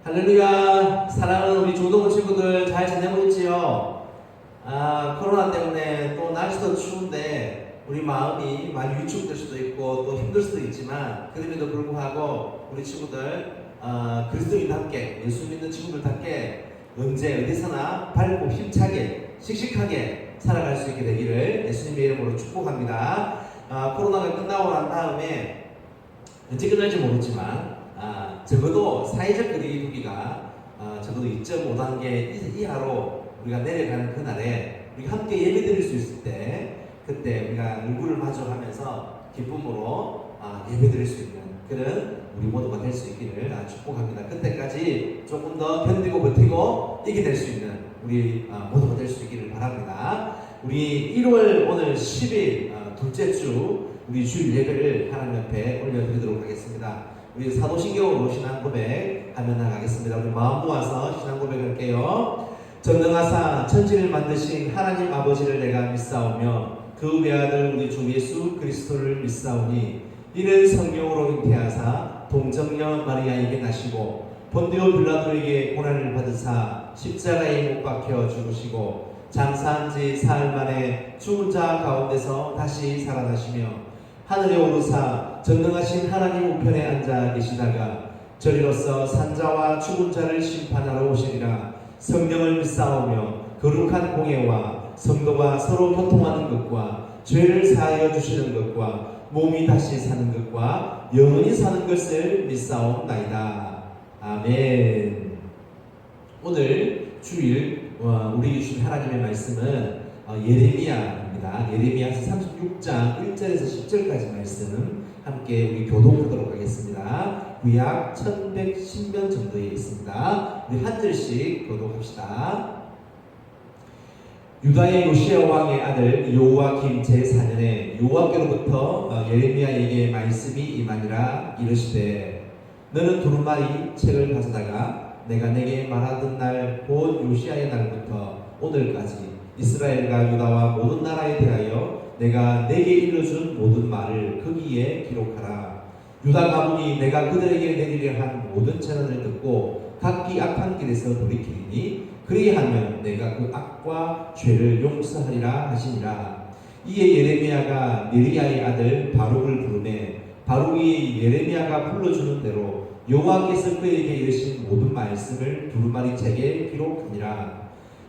할렐루야. 사랑하는 우리 중동부 친구들 잘 지내고 있지요? 코로나 때문에 또 날씨도 추운데 우리 마음이 많이 위축될 수도 있고 또 힘들 수도 있지만, 그럼에도 불구하고 우리 친구들 그리스도인답게, 예수 믿는 친구들답게 언제 어디서나 밝고 힘차게 씩씩하게 살아갈 수 있게 되기를 예수님의 이름으로 축복합니다. 코로나가 끝나고 난 다음에 언제 끝날지 모르지만 적어도 사회적 거리두기가 적어도 2.5단계 이하로 우리가 내려가는 그날에 우리가 함께 예배드릴 수 있을 때, 그때 우리가 얼굴을 마주하면서 기쁨으로 예배드릴 수 있는 그런 우리 모두가 될 수 있기를 축복합니다. 그때까지 조금 더 견디고 버티고 이겨낼 수 있는 우리 모두가 될 수 있기를 바랍니다. 우리 1월 오늘 10일 둘째 주 우리 주일 예배를 하나님 앞에 올려드리도록 하겠습니다. 우리 사도신경으로 신앙 고백 하며 나가겠습니다. 우리 마음 모아서 신앙 고백할게요. 전능하사 천지를 만드신 하나님 아버지를 내가 믿사오며 그 외아들 우리 주 예수 그리스도를 믿사오니 이는 성령으로 잉태하사 동정녀 마리아에게 나시고 본디오 빌라도에게 고난을 받으사 십자가에 못 박혀 죽으시고 장사한 지 사흘 만에 죽은 자 가운데서 다시 살아나시며 하늘에 오르사 전능하신 하나님 우편에 앉아 계시다가 저리로서 산자와 죽은 자를 심판하러 오시리라. 성령을 믿사오며 거룩한 공예와 성도가 서로 교통하는 것과 죄를 사하여 주시는 것과 몸이 다시 사는 것과 영원히 사는 것을 믿사옵나이다. 아멘. 오늘 주일 우리 주신 하나님의 말씀은 예레미야입니다. 예레미야서 36장 1절에서 10절까지 말씀 함께 우리 교독하도록 하겠습니다. 구약 1110면 정도에 있습니다. 우리 한 절씩 교독합시다. 유다의 요시야 왕의 아들 요아김 제4년에 여호와께로부터 예레미야에게 말씀이 임하니라. 이르시되 너는 두루마리 책을 가져다가 내가 내게 말하던 날 곧 요시야의 날부터 오늘까지 이스라엘과 유다와 모든 나라에 대하여 내가 내게 일러준 모든 말을 거기에 기록하라. 유다 가문이 내가 그들에게 내리려 한 모든 재난을 듣고 각기 악한 길에서 돌이키리니 그리하면 내가 그 악과 죄를 용서하리라 하시니라. 이에 예레미야가 네리야의 아들 바룩을 부르매 바룩이 예레미야가 불러주는 대로 여호와께서 그에게 이르신 모든 말씀을 두루마리 책에 기록하니라.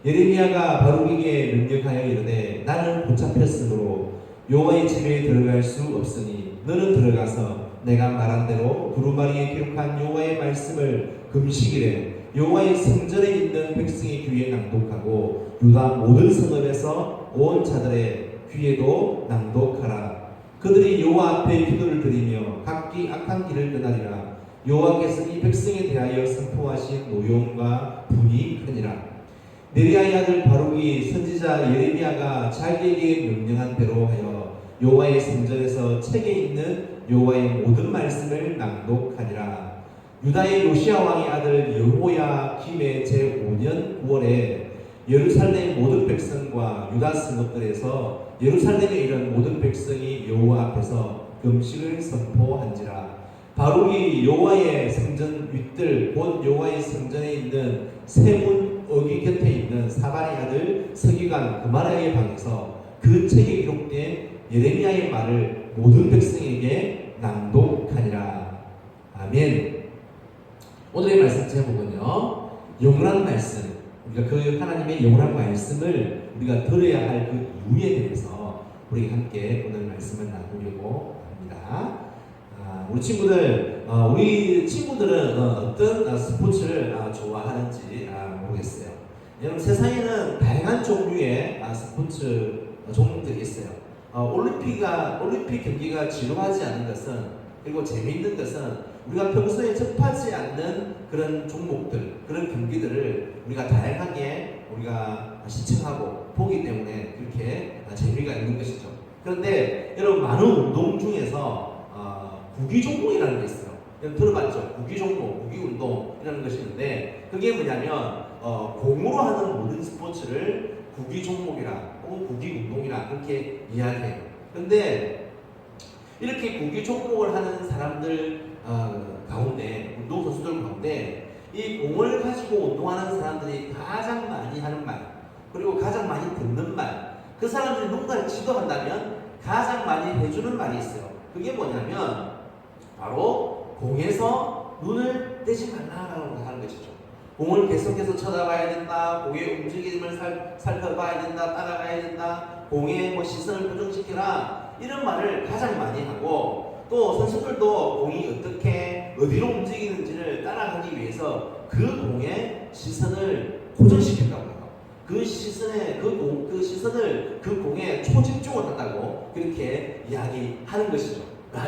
예레미야가 바룩에게 명령하여 이르되 나는 붙잡혔으므로 여호와의 집에 들어갈 수 없으니 너는 들어가서 내가 말한 대로 두루마리에 기록한 여호와의 말씀을 금식일에 여호와의 성전에 있는 백성의 귀에 낭독하고 유다 모든 성읍에서 온 자들의 귀에도 낭독하라. 그들이 여호와 앞에 기도를 드리며 각기 악한 길을 떠나리라. 여호와께서 이 백성에 대하여 선포하신 노용과 분이 크니라. 네리야의 아들 바룩이 선지자 예레미야가 자기에게 명령한 대로 하여 여호와의 성전에서 책에 있는 여호와의 모든 말씀을 낭독하니라. 유다의 요시야 왕의 아들 여호야김의 제5년 9월에 예루살렘 모든 백성과 유다 성읍들에서 예루살렘에 이른 모든 백성이 여호와 앞에서 금식을 선포한지라. 바룩이 여호와의 성전 윗들 곧 여호와의 성전에 있는 세문 어기 곁에 있는 사반의 아들 서기관 그마랴의 방에서 그 책에 기록된 예레미야의 말을 모든 백성에게 낭독하니라. 아멘. 오늘의 말씀 제목은요, 영원한 말씀. 우리가 그 하나님의 영원한 말씀을 우리가 들어야 할 그 이유에 대해서 우리 함께 오늘 말씀을 나누려고 합니다. 우리 친구들은 어떤 스포츠를 좋아하는지 모르겠어요. 여러분, 세상에는 다양한 종류의 스포츠 종목들이 있어요. 올림픽 경기가 지루하지 않은 것은, 그리고 재미있는 것은 우리가 평소에 접하지 않는 그런 종목들, 그런 경기들을 우리가 다양하게 우리가 시청하고 보기 때문에 그렇게 재미가 있는 것이죠. 그런데 여러분, 많은 운동 중에서 구기 종목이라는 게 있어요. 들어봤죠? 구기 종목, 구기 운동이라는 것이 있는데, 그게 뭐냐면 공으로 하는 모든 스포츠를 구기 종목이라 혹은 구기 운동이라 그렇게 이야기해요. 그런데 이렇게 구기 종목을 하는 사람들 가운데, 운동선수들 가운데 이 운동하는 사람들이 가장 많이 하는 말, 그리고 가장 많이 듣는 말, 그 사람들이 누군가를 지도한다면 가장 많이 해주는 말이 있어요. 그게 뭐냐면 바로 공에서 눈을 떼지 말라라고 하는 것이죠. 공을 계속해서 쳐다봐야 된다, 공의 움직임을 살펴봐야 된다, 따라가야 된다, 공의 시선을 고정시키라, 이런 말을 가장 많이 하고, 또 선수들도 공이 어떻게 어디로 움직이는지를 따라가기 위해서 그 공의 시선을 고정시킨다고 해요. 그 시선에 그 시선을 그 공에 초집중을 한다고 그렇게 이야기하는 것이죠.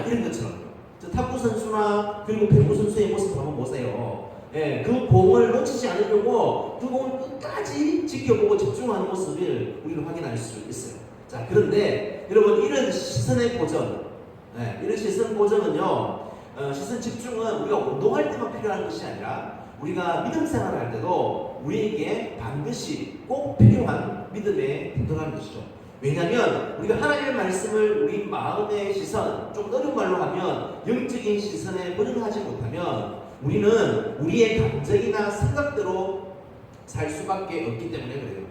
이런 것처럼 탁구 선수나 그리고 배구 선수의 모습을 한번 보세요. 예, 그 공을 놓치지 않으려고 그 공을 끝까지 지켜보고 집중하는 모습을 우리가 확인할 수 있어요. 자, 그런데 여러분, 이런 시선의 고정, 이런 시선 고정은요, 시선 집중은 우리가 운동할 때만 필요한 것이 아니라 우리가 믿음 생활을 할 때도 우리에게 반드시 꼭 필요한 믿음에 도달하는 것이죠. 왜냐하면 우리가 하나님의 말씀을 우리 마음의 시선, 좀 어려운 말로 하면 영적인 시선에 번영하지 못하면 우리는 우리의 감정이나 생각대로 살 수밖에 없기 때문에 그래요.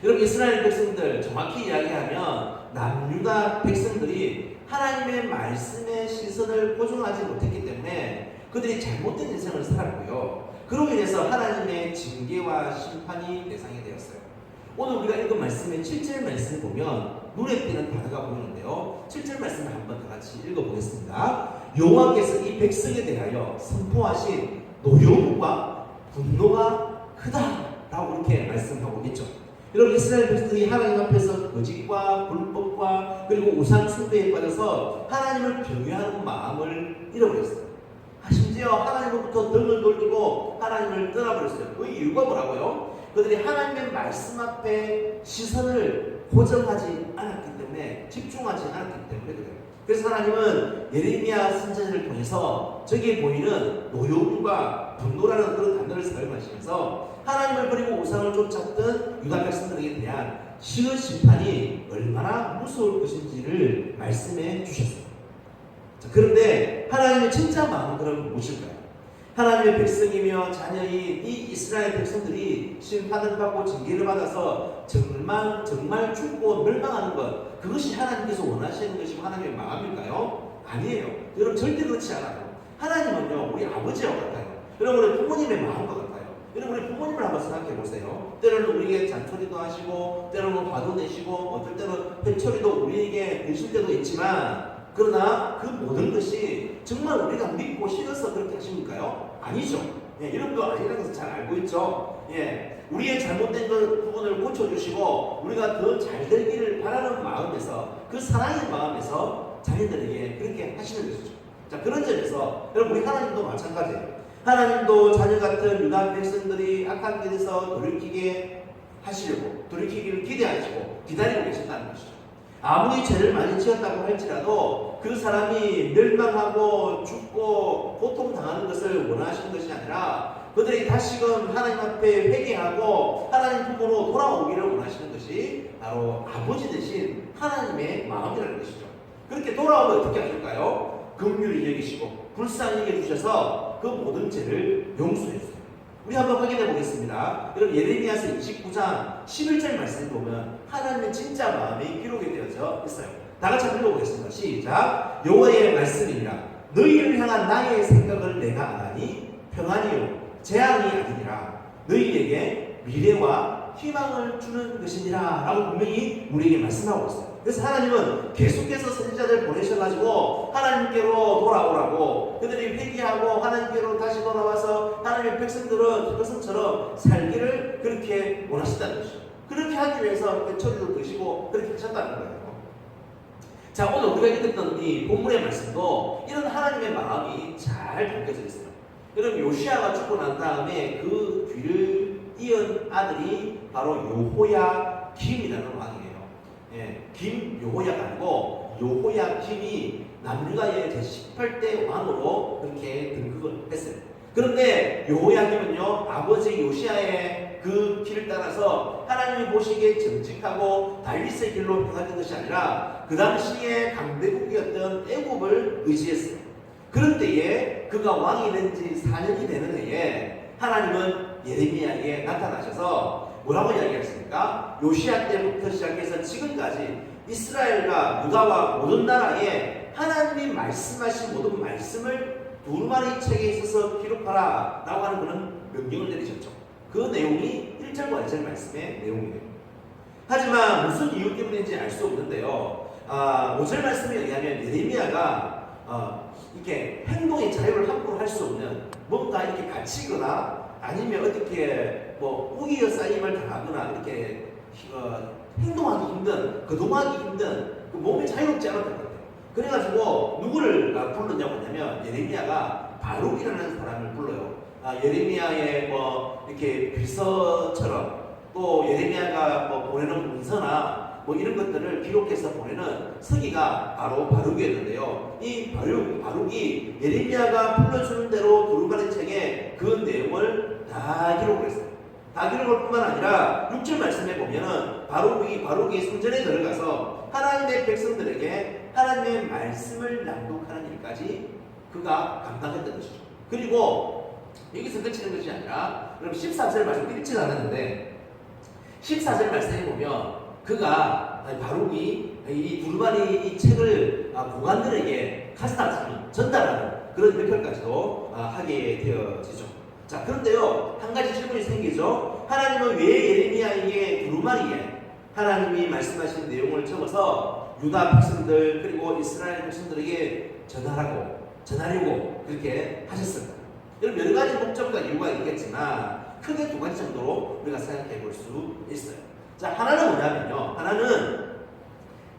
여러분, 이스라엘 백성들, 정확히 이야기하면 남유다 백성들이 하나님의 말씀의 시선을 고정하지 못했기 때문에 그들이 잘못된 인생을 살았고요. 그로 인해서 하나님의 징계와 심판이 대상이 되었어요. 오늘 우리가 읽은 말씀의 7절 말씀을 보면 눈에 띄는 단어가 보이는데요. 7절 말씀을 한번 다 같이 읽어보겠습니다. 여호와께서 이 백성에 대하여 선포하신 노여움과 분노가 크다라고 이렇게 말씀하고 있죠. 여러분, 이스라엘 백성들이 하나님 앞에서 거짓과 불법과 그리고 우상 숭배에 빠져서 하나님을 경외하는 마음을 잃어버렸어요. 심지어 하나님으로부터 등을 돌리고 하나님을 떠나버렸어요. 그 이유가 뭐라고요? 그들이 하나님의 말씀 앞에 시선을 고정하지 않았기 때문에, 집중하지 않았기 때문에 그래요. 그래서 하나님은 예레미야 선지자를 통해서 저기에 보이는 노여움과 분노라는 그런 단어를 사용하시면서 하나님을 버리고 우상을 쫓았던 유다 백성들에게 대한 시의 심판이 얼마나 무서울 것인지를 말씀해 주셨습니다. 자, 그런데 하나님의 진짜 마음은 그럼 무엇일까요? 하나님의 백성이며 자녀인 이 이스라엘 백성들이 심판을 받고 징계를 받아서 정말 죽고 멸망하는 것, 그것이 하나님께서 원하시는 것이고 하나님의 마음일까요? 아니에요. 여러분, 절대 그렇지 않아요. 하나님은요, 우리 아버지와 같아요. 여러분, 우리 부모님의 마음과 같아요. 여러분, 우리 부모님을 한번 생각해 보세요. 때로는 우리에게 잔소리도 하시고, 때로는 화도 내시고, 어떨 때는 회초리도 우리에게 내실 때도 있지만, 그러나 그 모든 것이 정말 우리가 믿고 싫어서 그렇게 하십니까요? 아니죠. 이런 거 아니라는 것을 잘 알고 있죠. 우리의 잘못된 부분을 고쳐주시고 우리가 더 잘 되기를 바라는 마음에서, 그 사랑의 마음에서 자녀들에게 그렇게 하시는 것이죠. 자, 그런 점에서 여러분, 우리 하나님도 마찬가지예요. 하나님도 자녀 같은 유다 백성들이 악한 길에서 돌이키기를 기대하시고 기다리고 계신다는 것이죠. 아무리 죄를 많이 지었다고 할지라도 그 사람이 멸망하고 죽고 고통당하는 것을 원하시는 것이 아니라 그들이 다시금 하나님 앞에 회개하고 하나님 품으로 돌아오기를 원하시는 것이 바로 아버지 되신 하나님의 마음이라는 것이죠. 그렇게 돌아오면 어떻게 하실까요? 긍휼히 여기시고 불쌍히 여겨주셔서 그 모든 죄를 용서해 주세요. 우리 한번 확인해 보겠습니다. 여러분, 예레미야서 29장 11절 말씀을 보면 하나님의 진짜 마음이 기록이 되어져 있어요. 다 같이 한번 읽어보겠습니다. 시작. 여호와의 말씀이니라. 너희를 향한 나의 생각을 내가 아나니 평안이요 재앙이 아니니라. 너희에게 미래와 희망을 주는 것이니라 라고 분명히 우리에게 말씀하고 있어요. 그래서 하나님은 계속해서 선지자들 보내셔가지고 하나님께로 돌아오라고, 그들이 회개하고 하나님께로 다시 돌아와서 하나님의 백성처럼 살기를 그렇게 원하신다는 것이죠. 그렇게 하기 위해서 회초리도 드시고 그렇게 하셨다는 거예요. 자, 오늘 우리가 읽었던 이 본문의 말씀도 이런 하나님의 마음이 잘 담겨져 있어요. 여러분, 요시아가 죽고 난 다음에 그 뒤를 이은 아들이 바로 여호야김이라는 왕이에요. 김여호야가 아니고 여호야김이 남유다의 제18대 왕으로 그렇게 등극을 했어요. 그런데 여호야김은요, 아버지 요시아의 그 길을 따라서 하나님이 보시기에 정직하고 다윗의 길로 행하는 것이 아니라 그 당시에 강대국이었던 애굽을 의지했어요. 그런 때에 그가 왕이 된 지 4년이 되는 해에 하나님은 예레미야에게 나타나셔서 뭐라고 이야기했습니까? 요시야 때부터 시작해서 지금까지 이스라엘과 유다와 모든 나라에 하나님이 말씀하신 모든 말씀을 두루마리 책에 있어서 기록하라 라고 하는 그런 명령을 내리셨죠. 그 내용이 1절과 2절 말씀의 내용이에요. 하지만 무슨 이유 때문인지 알 수 없는데요. 5절 말씀에 의하면 예레미야가 이렇게 행동의 자유를 함부로 할 수 없는 뭔가 이렇게 갇히거나 아니면 어떻게 뭐 우기어싸임을 당하거나 이렇게 행동하기 힘든, 거동하기 힘든 그 몸이 자유롭지 않았던 것 같아요. 그래가지고 누구를 불렀냐고 하냐면 예레미야가 바룩이라는 사람을 불러요. 예레미야의 뭐 이렇게 비서처럼 또 예레미야가 뭐 보내는 문서나 뭐 이런 것들을 기록해서 보내는 서기가 바로 바룩이었는데요. 이 바룩이 예레미야가 불러주는 대로 두루마리 책에 그 내용을 다 기록을 했어요. 다 기록할 뿐만 아니라 6절 말씀에 보면은 바룩이 성전에 들어가서 하나님의 백성들에게 하나님의 말씀을 낭독하는 일까지 그가 감당했던 것이죠. 그리고 여기서 그치는 것이 아니라 그럼 14절 말씀 읽지 않았는데 14절 말씀에 보면 그가 바룩이 이 두루마리 이 책을 고관들에게 전달하는 그런 역할까지도 하게 되어지죠. 자, 그런데요, 한 가지 질문이 생기죠. 하나님은 왜 예레미야에게 두루마리에 하나님이 말씀하신 내용을 적어서 유다 백성들 그리고 이스라엘 백성들에게 전하려고 그렇게 하셨을까? 여러분, 여러 가지 목적과 이유가 있겠지만 크게 두 가지 정도로 우리가 생각해 볼 수 있어요. 자, 하나는 뭐냐면요. 하나는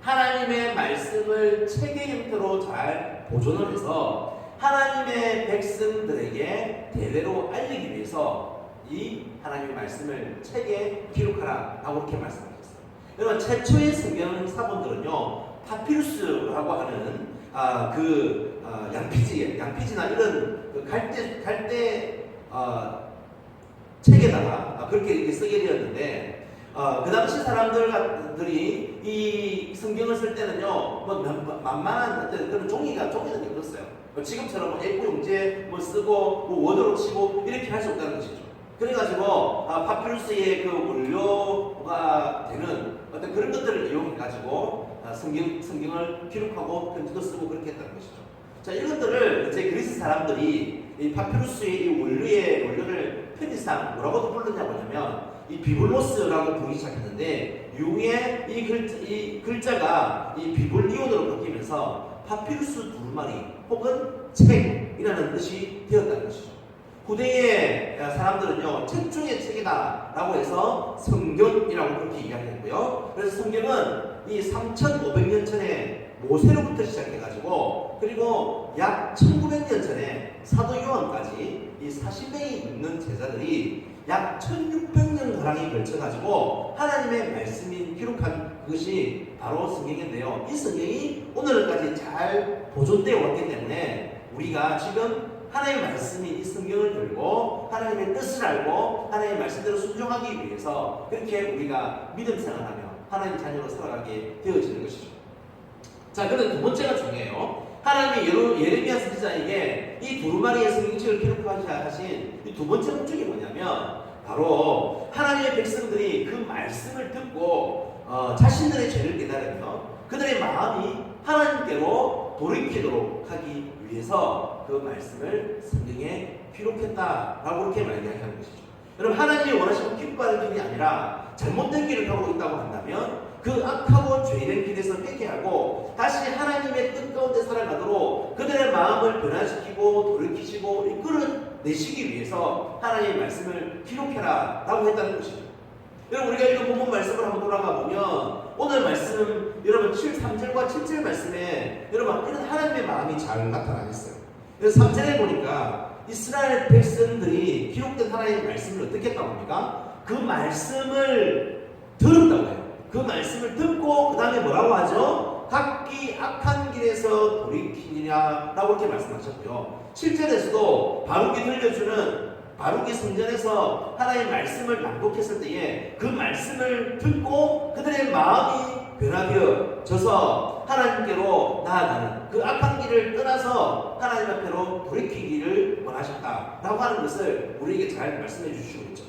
하나님의 말씀을 책의 형태로 잘 보존을 해서 하나님의 백성들에게 대대로 알리기 위해서 이 하나님의 말씀을 책에 기록하라 라고 이렇게 말씀하셨어요. 여러분, 최초의 성경 사본들은요, 파피루스라고 하는 양피지나 이런 그 갈대 책에다가 그렇게 이렇게 쓰게 되었는데, 그 당시 사람들이 이 성경을 쓸 때는요, 뭐 만만한 그런 종이는 없었어요. 지금처럼 A4 용지에 뭐 쓰고 뭐 워드로 치고 이렇게 할 수 없다는 것이죠. 그래가지고 파피루스의 그 원료가 되는 어떤 그런 것들을 이용해가지고 성경을 기록하고 편지도 쓰고 그렇게 했다는 것이죠. 자, 이것들을 이제 그리스 사람들이 이 파피루스의 이 원료를 편지상 뭐라고 불렀냐고 하냐면 이 비블로스라고 부르기 시작했는데 이후에 이 글자가 이 비블리온으로 바뀌면서 파피루스 두루마리 혹은 책이라는 뜻이 되었다는 것이죠. 후대의 사람들은요, 책 중의 책이다 라고 해서 성경이라고 그렇게 이야기했고요. 그래서 성경은 이 3500년 전에 모세로부터 시작해가지고 그리고 약 1900년 전에 사도 요한까지 이 40명이 있는 제자들이 약 1600년가량이 걸쳐가지고 하나님의 말씀이 기록한 그것이 바로 성경인데요. 이 성경이 오늘까지 잘 보존되어 왔기 때문에 우리가 지금 하나님의 말씀이 이 성경을 들고 하나님의 뜻을 알고 하나님의 말씀대로 순종하기 위해서 그렇게 우리가 믿음 생활하며 하나님 자녀로 살아가게 되어지는 것이죠. 자, 그런데 두 번째가 중요해요. 하나님이 예레미야 선지자에게 이 두루마리의 성경책을 기록하신 이 두 번째 목적이 뭐냐면 바로 하나님의 백성들이 그 말씀을 듣고 자신들의 죄를 깨달으며 그들의 마음이 하나님께로 돌이키도록 하기 위해서 그 말씀을 성경에 기록했다라고 이렇게 이야기하는 것이죠. 여러분, 하나님이 원하시는 기뻐하는 길이 아니라 잘못된 길을 가고 있다고 한다면 그 악하고 죄된 길에서 회개하고 다시 하나님의 뜻 가운데 살아가도록 그들의 마음을 변화시키고 돌이키시고 이끌어내시기 위해서 하나님의 말씀을 기록해라 라고 했다는 것이죠. 여러분, 우리가 이거 본문 말씀을 한번 돌아가 보면 오늘 말씀 여러분 3절과 7절 말씀에 여러분 이런 하나님의 마음이 잘 나타나 있어요. 그래서 3절에 보니까 이스라엘 백성들이 기록된 하나님의 말씀을 어떻게 했다고 합니까? 그 말씀을 들었다고 해요. 그 말씀을 듣고 그 다음에 뭐라고 하죠? 각기 악한 길에서 돌이키니라 라고 이렇게 말씀하셨고요. 7절에서도 바룩이 성전에서 하나님의 말씀을 낭독했을 때에 그 말씀을 듣고 그들의 마음이 변화되어져서 하나님께로 나아가는 그 악한 길을 떠나서 하나님 앞에로 돌이키기를 원하셨다 라고 하는 것을 우리에게 잘 말씀해 주시고 있죠.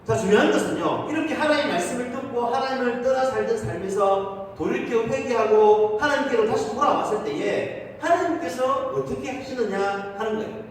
자, 중요한 것은요, 이렇게 하나님의 말씀을 듣고 하나님을 떠나 살던 삶에서 돌이켜 회개하고 하나님께로 다시 돌아왔을 때에 하나님께서 어떻게 하시느냐 하는 거예요.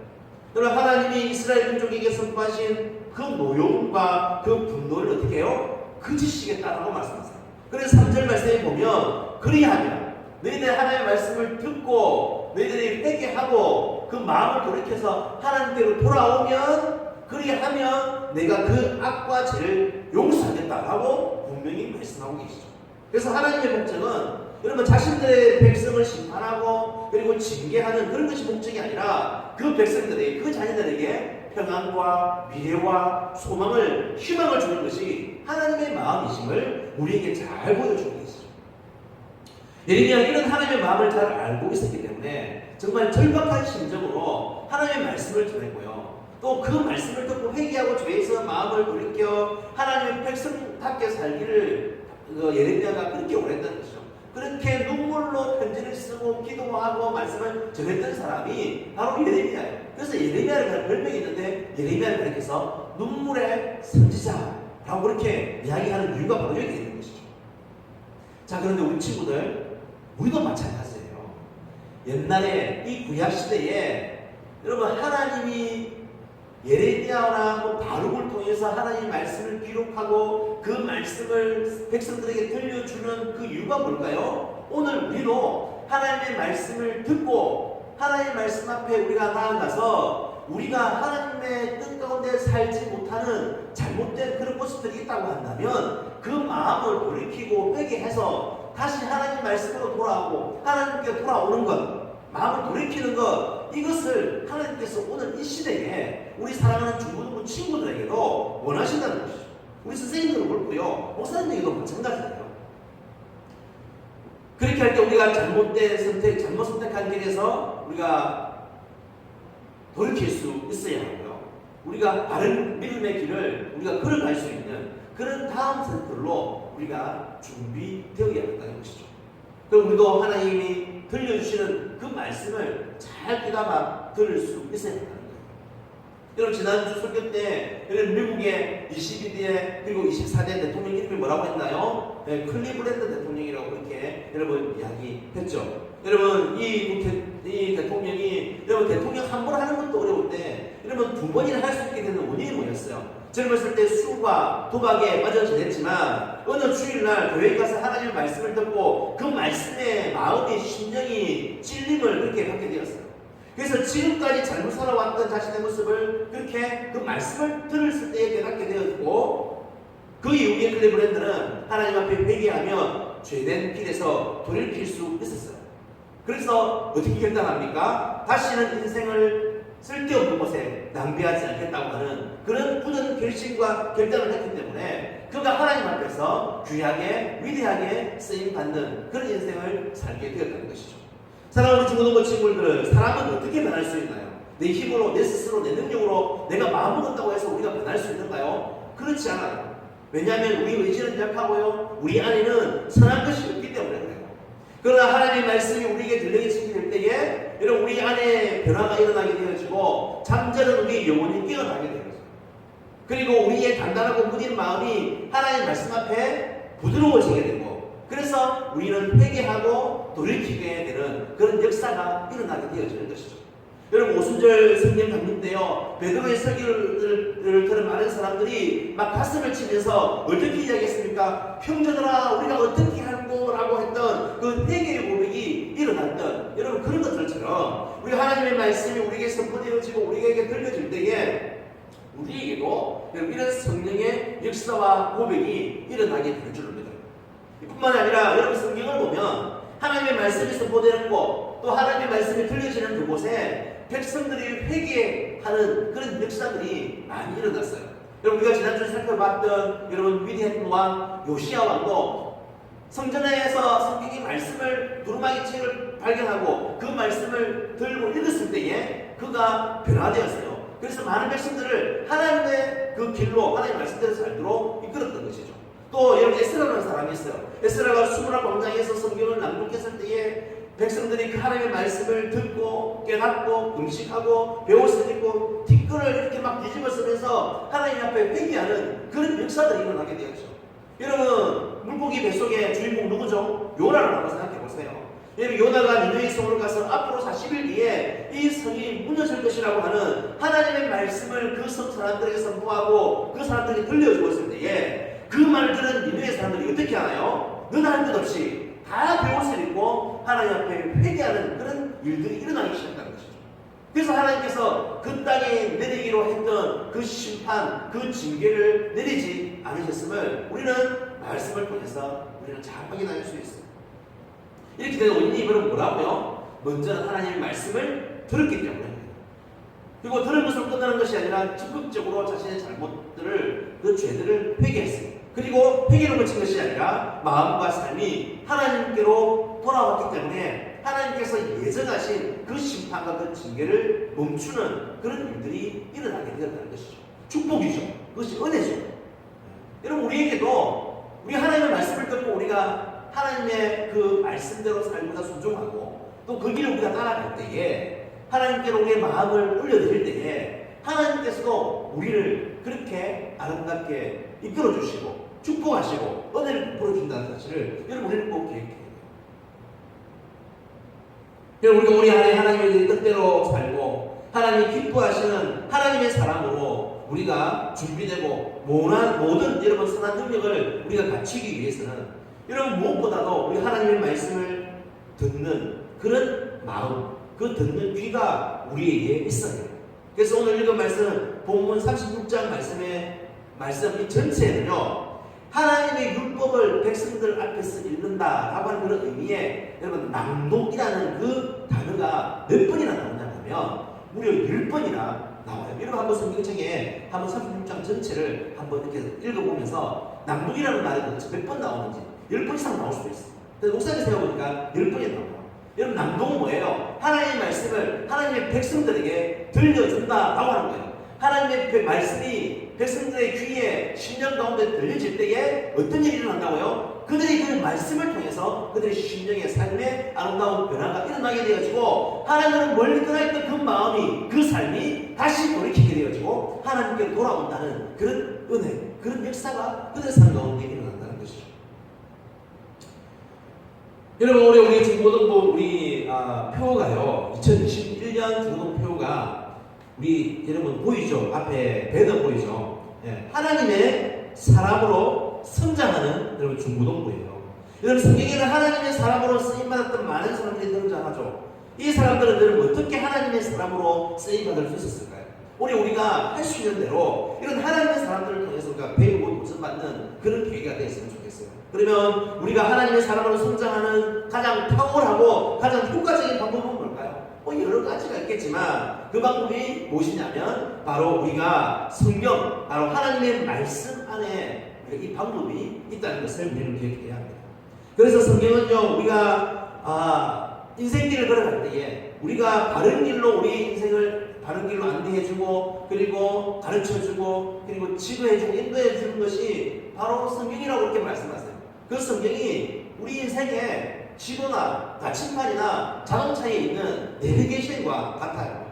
여러분, 하나님이 이스라엘 민족에게 선포하신 그 노여움과 그 분노를 어떻게 해요? 그치시겠다라고 말씀하세요. 그래서 3절 말씀에 보면 그리하면 너희들이 하나님의 말씀을 듣고 너희들이 회개하고 그 마음을 돌이켜서 하나님께로 돌아오면 그리하면 내가 그 악과 죄를 용서하겠다라고 분명히 말씀하고 계시죠. 그래서 하나님의 목적은 여러분 자신들의 백성을 심판하고 그리고 징계하는 그런 것이 목적이 아니라 그 백성들에게 그 자녀들에게 평안과 미래와 소망을 희망을 주는 것이 하나님의 마음이심을 우리에게 잘 보여주고 계시죠. 예레미야는 이런 하나님의 마음을 잘 알고 있었기 때문에 정말 절박한 심정으로 하나님의 말씀을 전했고요. 또 그 말씀을 듣고 회개하고 죄에서 마음을 돌이켜 하나님의 백성답게 살기를 예레미야가 그렇게 오랬다는 것이죠. 그렇게 눈물로 편지를 쓰고 기도하고 말씀을 전했던 사람이 바로 예레미야예요. 그래서 예레미야를 별명이 있는데 예레미야를 가리켜서 눈물의 선지자라고 그렇게 이야기하는 이유가 바로 여기 있는 것이죠. 자, 그런데 우리 친구들, 우리도 마찬가지예요. 옛날에 이 구약 시대에 여러분 하나님이 예레미야나 바룩을 통해서 하나님의 말씀을 기록하고 그 말씀을 백성들에게 들려주는 그 이유가 뭘까요? 오늘 우리도 하나님의 말씀을 듣고 하나님의 말씀 앞에 우리가 나아가서 우리가 하나님의 뜻 가운데 살지 못하는 잘못된 그런 모습들이 있다고 한다면 그 마음을 돌이키고 회개해서 다시 하나님 말씀으로 돌아오고 하나님께 돌아오는 것, 마음을 돌이키는 것, 이것을 하나님께서 오늘 이 시대에 우리 사랑하는 중고등부 친구들에게도 원하신다는 것이죠. 우리 선생님들도 그렇고요, 목사님에게도 마찬가지예요. 그렇게 할 때 우리가 잘못된 선택, 잘못 선택한 길에서 우리가 돌이킬 수 있어야 하고요. 우리가 바른 믿음의 길을 우리가 걸어갈 수 있는 그런 다음 선택으로 우리가 준비되어야겠다는 것이죠. 그럼 우리도 하나님이 들려주시는 그 말씀을 잘 귀담아 들을 수 있어야 한다는 거예요. 여러분, 지난주 설교 때 미국의 22대 그리고 24대 대통령 이름이 뭐라고 했나요? 네, 클리블랜드 대통령이라고 그렇게 여러분 이야기했죠. 여러분 이 대통령이 여러분 대통령 한 번 하는 것도 어려울 때 여러분 두 번이나 할 수 있게 되는 원인이 뭐였어요? 젊었을 때 술과 도박에 빠져 지냈지만 어느 주일날 교회에 가서 하나님의 말씀을 듣고 그 말씀에 마음이 심령이 찔림을 그렇게 받게 되었어요. 그래서 지금까지 잘못 살아왔던 자신의 모습을 그렇게 그 말씀을 들었을 때에 깨닫게 되었고 그 이후에 클리블랜드는 하나님 앞에 회개하며 죄된 길에서 돌이킬 수 있었어요. 그래서 어떻게 결단합니까? 다시는 인생을 쓸데없는 곳에 낭비하지 않겠다고 하는 그런 굳은 결심과 결단을 했기 때문에 그가 하나님 앞에서 귀하게 위대하게 쓰임받는 그런 인생을 살게 되었다는 것이죠. 사랑하는 중고등부 친구들, 사람은 어떻게 변할 수 있나요? 내 힘으로, 내 스스로, 내 능력으로 내가 마음먹었다고 해서 우리가 변할 수 있는가요? 그렇지 않아요. 왜냐하면 우리 의지는 약하고요, 우리 안에는 선한 것이 없기 때문에 그래요. 그러나 하나님의 말씀이 우리에게 들려지게 될 때에 여러분 우리 안에 변화가 일어나게 되어지고 잠자는 우리의 영혼이 깨어나게 되어져요. 그리고 우리의 단단하고 무딘 마음이 하나님의 말씀 앞에 부드러워지게 되고 그래서 우리는 회개하고 돌이키게 되는 그런 역사가 일어나게 되어지는 것이죠. 여러분 오순절 성령 강림 때요 베드로의 설교를 들은 많은 사람들이 막 가슴을 치면서 어떻게 이야기했습니까? 형제들아 우리가 어떻게 할거라고 했던 그 회개의 고백이 일어났던 여러분 그런 것들처럼 우리 하나님의 말씀이 우리에게 선포되어지고 우리에게 들려질 때에 우리에게도 이런 성령의 역사와 고백이 일어나게 될 줄 믿어요. 뿐만 아니라 여러분 성경을 보면 하나님의 말씀이 선포되는 곳 또 하나님의 말씀이 들려지는 그곳에 백성들이 회개하는 그런 역사들이 많이 일어났어요. 여러분 우리가 지난주에 살펴봤던 여러분 위대한 왕 요시야 왕도 성전에서 성경의 말씀을 두루마기 책을 발견하고 그 말씀을 들고 읽었을 때에 그가 변화되었어요. 그래서 많은 백성들을 하나님의 그 길로 하나님의 말씀대로 살도록 이끌었던 것이죠. 또 여러분 에스라라는 사람이 있어요. 에스라가 수므라 광장에서 성경을 낭독했을 때에 백성들이 그 하나님의 말씀을 듣고 깨닫고 금식하고 배울 수 있고 티끌을 이렇게 막 뒤집어 쓰면서 하나님 앞에 회개하는 그런 역사들이 일어나게 되었죠. 여러분, 물고기 뱃속의 주인공 누구죠? 요나를 한번 생각해 보세요. 여러분, 요나가 니느웨 성으로 가서 앞으로 40일 뒤에 이 성이 무너질 것이라고 하는 하나님의 말씀을 그 성 사람들에게 선포하고 그 사람들에게 들려주고 있을 때에 그 말을 들은 니느웨 사람들이 어떻게 하나요? 너나 할 것 없이 다 배옷을 입고 하나님 앞에 회개하는 그런 일들이 일어나기 시작하는 것이죠. 그래서 하나님께서 그 땅에 내리기로 했던 그 심판, 그 징계를 내리지 않으셨음을 우리는 말씀을 통해서 우리는 잘 확인할 수 있어요. 이렇게 된 원인이 여러분 뭐라고요? 먼저는 하나님의 말씀을 들었기 때문에, 그리고 들은 것으로 끝나는 것이 아니라 적극적으로 자신의 잘못들을, 그 죄들을 회개했어요. 그리고 회개로 그친 것이 아니라 마음과 삶이 하나님께로 돌아왔기 때문에 하나님께서 예정하신 그 심판과 그 징계를 멈추는 그런 일들이 일어나게 되었다는 것이죠. 축복이죠. 그것이 은혜죠. 여러분, 우리에게도 우리 하나님의 말씀을 듣고 우리가 하나님의 그 말씀대로 살고자 순종하고 또 그 길을 우리가 따라갈 때에 하나님께로 우리의 마음을 올려드릴 때에 하나님께서도 우리를 그렇게 아름답게 이끌어 주시고 축복하시고 은혜를 베풀어준다는 사실을 여러분 우리는 꼭 기억해야 돼요. 여러분, 우리가 우리 안에 하나님의 뜻대로 살고 하나님이 기뻐하시는 하나님의 사람으로 우리가 준비되고 모든 여러분 선한 능력을 우리가 갖추기 위해서는 여러분 무엇보다도 우리 하나님의 말씀을 듣는 그런 마음, 그 듣는 귀가 우리에게 있어요. 그래서 오늘 읽은 말씀은 본문 36장 말씀 이 전체는요, 하나님의 율법을 백성들 앞에서 읽는다라고 하는 그런 의미에 여러분 낭독이라는 그 단어가 몇 번이나 나오냐면 무려 10번이나 나와요. 여러분 한번 성경책에 한번 36장 전체를 한번 이렇게 읽어보면서 낭독이라는 말이 도대체 몇 번 나오는지 10번 이상 나올 수도 있어요. 근데 목사님 세워보니까 10번이 나와요. 여러분, 낭독은 뭐예요? 하나님의 말씀을 하나님의 백성들에게 들려준다라고 하는 거예요. 하나님의 말씀이 백성들의 귀에 심령 가운데 들려질 때에 어떤 일이 일어난다고요? 그들이 그 말씀을 통해서 그들의 심령의 삶에 아름다운 변화가 일어나게 되어지고 하나님은 멀리 떠나있던 그 마음이, 그 삶이 다시 돌이키게 되어지고 하나님께 돌아온다는 그런 은혜, 그런 역사가 그들의 삶 가운데 일어난다는 것이죠. 여러분, 우리 중고등부 표가요, 2021년 중고등표가 우리 여러분 보이죠? 앞에 배너 보이죠? 예, 하나님의 사람으로 성장하는 여러분 중고등부예요. 여러분, 성경에는 하나님의 사람으로 쓰임받았던 많은 사람들이 등장하죠. 이 사람들은 여러분 어떻게 하나님의 사람으로 쓰임받을 수 있었을까요? 우리가 할 수 있는 대로 이런 하나님의 사람들을 통해서 우리가 배우고 도전받는 그런 기회가 되었으면 좋겠어요. 그러면 우리가 하나님의 사람으로 성장하는 가장 탁월하고 가장 효과적인 방법은 뭘까요? 여러 가지가 있겠지만 그 방법이 무엇이냐면 바로 우리가 성경, 바로 하나님의 말씀 안에 이 방법이 있다는 것을 우리는 기억해야 합니다. 그래서 성경은요, 우리가 인생길을 걸어갈 때에 우리가 바른 길로 우리 인생을 바른 길로 안내해주고 그리고 가르쳐주고 그리고 지도해주고 인도해주는 것이 바로 성경이라고 이렇게 말씀하세요. 그 성경이 우리 인생에 지도나 나침반이나 자동차에 있는 내비게이션과 같아요.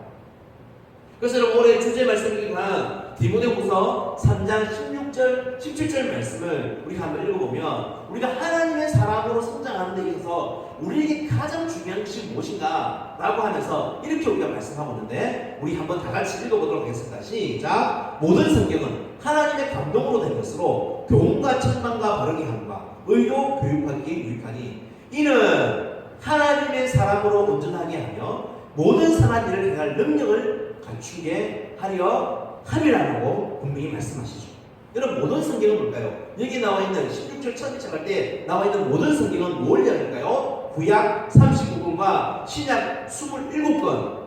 그래서 여러분, 올해 주제 말씀이지만 디모데후서 3장 16절, 17절 말씀을 우리가 한번 읽어보면 우리가 하나님의 사람으로 성장하는 데 있어서 우리에게 가장 중요한 것이 무엇인가 라고 하면서 이렇게 우리가 말씀하고 있는데 우리 한번 다 같이 읽어보도록 하겠습니다. 시작! 모든 성경은 하나님의 감동으로 된 것으로 교훈과 책망과 바르게 함과 의로 교육하기에 유익하니 이는 하나님의 사람으로 온전하게 하며 모든 선한 일을 행할 능력을 갖추게 하려 함이라고 분명히 말씀하시죠. 여러분, 모든 성경은 뭘까요? 여기 나와 있는 16절 처음 시작할 때 나와 있는 모든 성경은 뭘 이야기할까요? 구약 39권과 신약 27권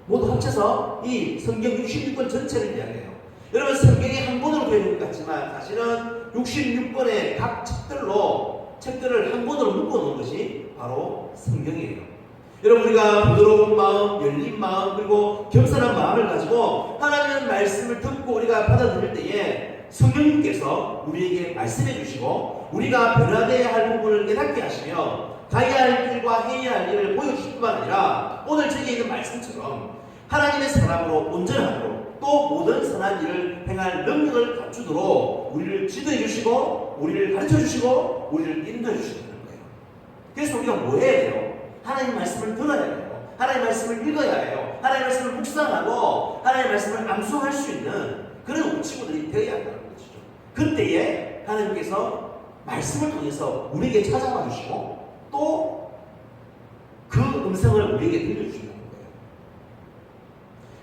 모두 합쳐서 이 성경 66권 전체를 이야기해요. 여러분, 성경이 한 권으로 되어 있는 것 같지만 사실은 66권의 각 책들을 한 권으로 묶어놓은 것이 바로 성경이에요. 여러분, 우리가 부드러운 마음, 열린 마음, 그리고 겸손한 마음을 가지고 하나님의 말씀을 듣고 우리가 받아들일 때에 성령님께서 우리에게 말씀해 주시고 우리가 변화되어야 할 부분을 깨닫게 하시며 가야 할 길과 해야 할 일을 보여주실 뿐만 아니라 오늘 저기에 있는 말씀처럼 하나님의 사람으로 온전함으로 또 모든 선한 일을 행할 능력을 갖추도록 우리를 지도해 주시고 우리를 가르쳐 주시고 우리를 인도해 주시는 거예요. 그래서 우리가 뭐 해야 돼요? 하나님 말씀을 들어야 돼요. 하나님 말씀을 읽어야 해요. 하나님 말씀을 묵상하고 하나님 말씀을 암송할 수 있는 그런 우리 친구들이 되어야 한다는 것이죠. 그때에 하나님께서 말씀을 통해서 우리에게 찾아와 주시고 또 그 음성을 우리에게 들려주시는 거예요.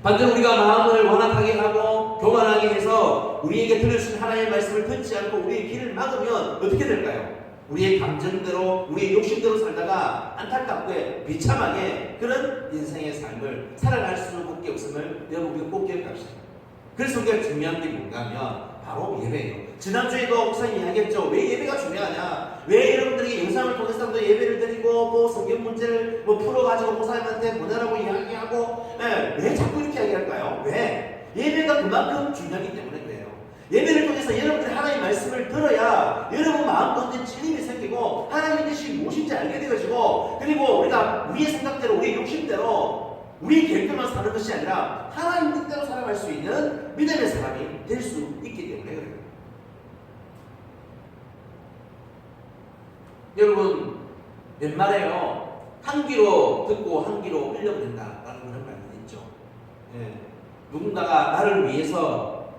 반대로 우리가 마음을 완악하게 하고 교만하게 해서 우리에게 들려주신 하나님의 말씀을 듣지 않고 우리의 길을 막으면 어떻게 될까요? 우리의 감정대로 우리의 욕심대로 살다가 안타깝게 비참하게 그런 인생의 삶을 살아갈 수밖에 없음을 여러분 우리가 꼭 기억합시다. 그래서 우리가 중요한 게 뭔가 하면 바로 예배예요. 지난주에도 목사님이 이야기했죠. 왜 예배가 중요하냐? 왜 여러분들이 영상을 통해서도 예배를 드리고 뭐 성경 문제를 뭐 풀어가지고 목사님한테 보내라고 이야기하고 왜 자꾸 이렇게 이야기할까요? 왜? 예배가 그만큼 중요하기 때문에 그래요. 예배를 통해서 여러분들이 하나님의 말씀을 들어야 여러분 마음 가운데 찔림이 생기고 하나님의 뜻이 무엇인지 알게 되어지고 그리고 우리가 우리의 생각대로 우리의 욕심대로 우리 계획대로만 사는 것이 아니라 하나님 뜻대로 살아갈 수 있는 믿음의 사람이 될 수 있기 때문에 그래요. 여러분 옛말에요 한 귀로 듣고 한 귀로 흘려보낸다라는 그런 말이 있죠. 누군가가 나를 위해서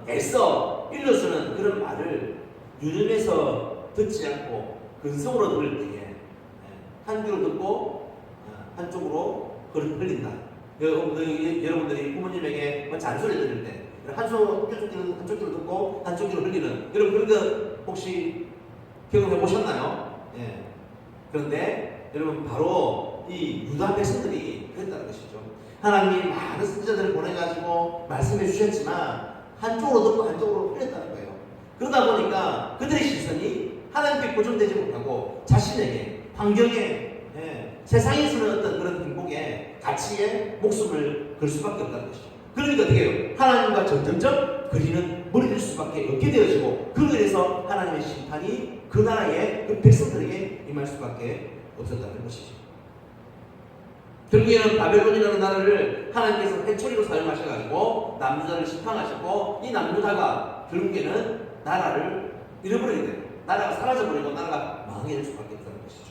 애써 일러주는 그런 말을 유념해서 듣지 않고 근성으로 들을 때에 한 귀로 듣고 한쪽으로 그걸 흘린다. 여러분들이 부모님에게 잔소리 들을 때 한쪽 귀로 듣고 한쪽 귀로 흘리는 여러분 그런 거 혹시 경험해 보셨나요? 그런데 여러분 바로 이 유다 백성들이 그랬다는 것이죠. 하나님이 많은 선지자들을 보내가지고 말씀해 주셨지만 한쪽으로 듣고 한쪽으로 흘렸다는 거예요. 그러다 보니까 그들의 시선이 하나님께 고정되지 못하고 자신에게 환경에 세상에서는 어떤 그런 행복에 가치에 목숨을 걸 수밖에 없다는 것이죠. 그러니까 어떻게 해요? 하나님과 점점점 거리는 멀어질 수밖에 없게 되어지고 그로 인해서 하나님의 심판이 그 나라의 그 백성들에게 임할 수밖에 없었다는 것이죠. 결국에는 바벨론이라는 나라를 하나님께서 해초리로 사용하셔가지고 남유다를 심판하셨고 이 남유다가 결국에는 나라를 잃어버리게 돼요. 나라가 사라져버리고 나라가 망하게 될 수밖에 없다는 것이죠.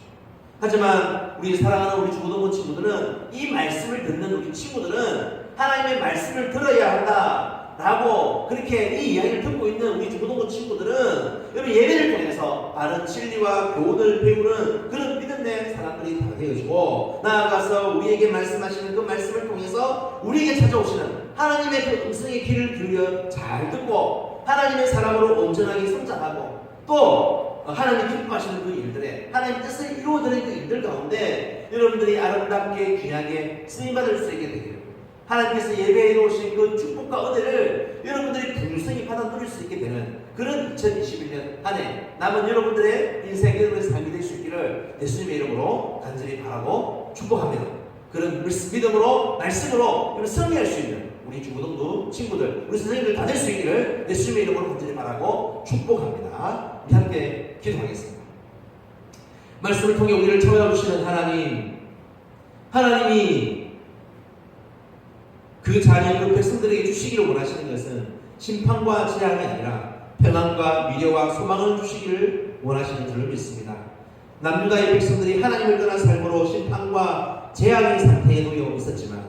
하지만 우리 사랑하는 우리 주고동원 친구들은 이 말씀을 듣는 우리 친구들은 하나님의 말씀을 들어야 한다라고 그렇게 이 이야기를 듣고 있는 우리 주고동원 친구들은 여러분 예배를 통해서 바른 진리와 교훈을 배우는 그런 믿음의 사람들이 다 되어지고 나아가서 우리에게 말씀하시는 그 말씀을 통해서 우리에게 찾아오시는 하나님의 그 음성의 귀를 기울여 잘 듣고 하나님의 사람으로 온전하게 성장하고 또 하나님이 기뻐하시는 그 일들에 하나님의 뜻을 이루어드리는 그 일들 가운데 여러분들이 아름답게 귀하게 쓰임받을 수 있게 되기를 하나님께서 예배해 놓으신 그 축복과 은혜를 여러분들이 풍성히 받아 누릴 수 있게 되는 그런 2021년 한 해 남은 여러분들의 인생의 삶이 될 수 있기를 예수님의 이름으로 간절히 바라고 축복합니다. 그런 믿음으로 말씀으로 승리할 수 있는 우리 중고등부 친구들 우리 선생님들 다 될 수 있기를 예수님의 이름으로 간절히 바라고 축복합니다. 우리 함께 기도하겠습니다. 말씀을 통해 우리를 찾아주시는 하나님이 그 자녀 그 백성들에게 주시기를 원하시는 것은 심판과 재앙이 아니라 평안과 미래와 소망을 주시기를 원하시는 줄을 믿습니다. 남유다의 백성들이 하나님을 떠난 삶으로 심판과 재앙의 상태에 놓여 있었지만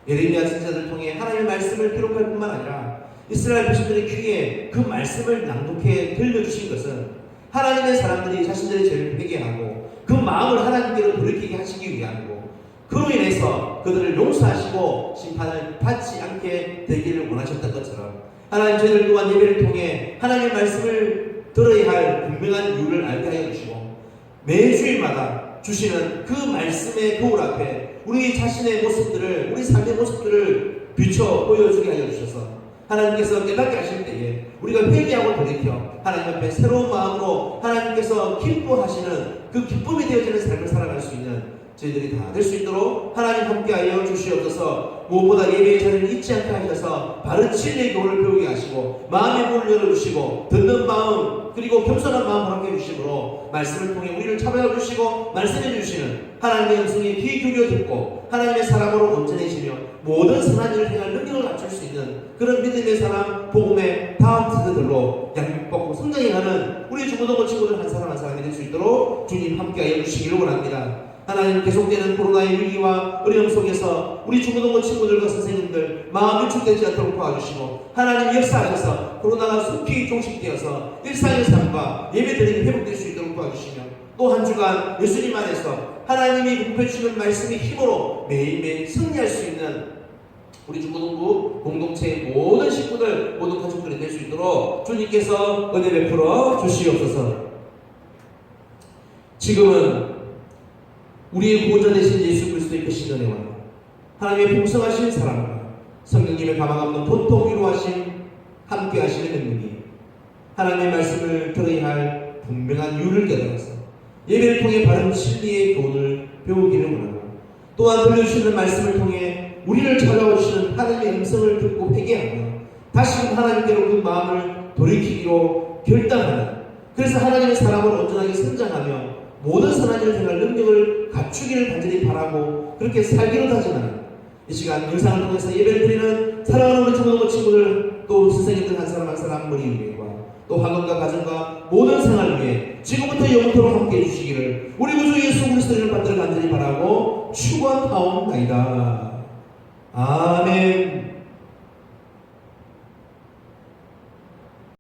예레미야 선지자를 통해 하나님의 말씀을 기록할 뿐만 아니라 이스라엘 백성들의 귀에 그 말씀을 낭독해 들려주신 것은 하나님의 사람들이 자신들의 죄를 회개하고 그 마음을 하나님께로 돌이키게 하시기 위함이고 그로 인해서 그들을 용서하시고 심판을 받지 않게 되기를 원하셨던 것처럼 하나님 저희들 또한 예배를 통해 하나님의 말씀을 들어야 할 분명한 이유를 알게 하여 주시고 매주일마다 주시는 그 말씀의 거울 앞에 우리 자신의 모습들을 우리 삶의 모습들을 비춰 보여주게 하여 주셔서 하나님께서 깨닫게 하실 때에 우리가 회개하고 돌이켜 하나님 앞에 새로운 마음으로 하나님께서 기뻐하시는 그 기쁨이 되어지는 삶을 살아갈 수 있는 저희들이 다 될 수 있도록 하나님 함께하여 주시옵소서. 무엇보다 예배의 자리를 잊지 않게 하셔서 바른 진리의 교훈을 배우게 하시고 마음의 문을 열어주시고 듣는 마음 그리고 겸손한 마음 허락해 주심으로 말씀을 통해 우리를 찾아와 주시고 말씀해 주시는 하나님의 음성에 귀 기울여 듣고 하나님의 사람으로 온전해지며 모든 선한 일을 행할 능력을 갖출 수 있는 그런 믿음의 사람 복음의 다음 세대들로 양육받고 성장해가는 우리 중고등부 친구들 한 사람 한 사람이 될 수 있도록 주님 함께하여 주시기를 원합니다. 하나님 계속되는 코로나의 위기와 어려움 속에서 우리 중고등부 친구들과 선생님들 마음 위축되지 않도록 도와주시고 하나님 역사하셔서 코로나가 속히 종식되어서 일상의 삶과 예배드림이 회복될 수 있도록 도와주시며 또 한 주간 예수님 안에서 하나님이 공급해주시는 말씀의 힘으로 매일매일 승리할 수 있는 우리 중고등부 공동체의 모든 식구들 모든 가족들이 될 수 있도록 주님께서 은혜 베풀어 주시옵소서. 지금은 우리의 구원자 되신 예수 그리스도의 크신 은혜와 하나님의 풍성하신 사랑과 성령님의 가망 없는 보통 위로하심 함께 하시는 능력이 하나님의 말씀을 들어야 할 분명한 이유를 깨달아서 예배를 통해 바른 진리의 교훈을 배우기를 원하고 또한 들려주시는 말씀을 통해 우리를 찾아와 주시는 하나님의 음성을 듣고 회개하며 다시금 하나님께로 그 마음을 돌이키기로 결단하는 그래서 하나님의 사람으로 온전하게 성장하며 모든 선한 일을 행할 능력을 갖추기를 간절히 바라고 그렇게 살기로 다짐하는 이 시간 영상을 통해서 예배를 드리는 사랑하는 우리 중고등부 친구들 또 선생님들 한 사람 한 사람 머리 위에와 또 학원과 가정과 모든 생활 위에 지금부터 영원토록 함께 해주시기를 우리 구주 예수 그리스도를 받들어 간절히 바라고 축원하옵나이다. 아멘.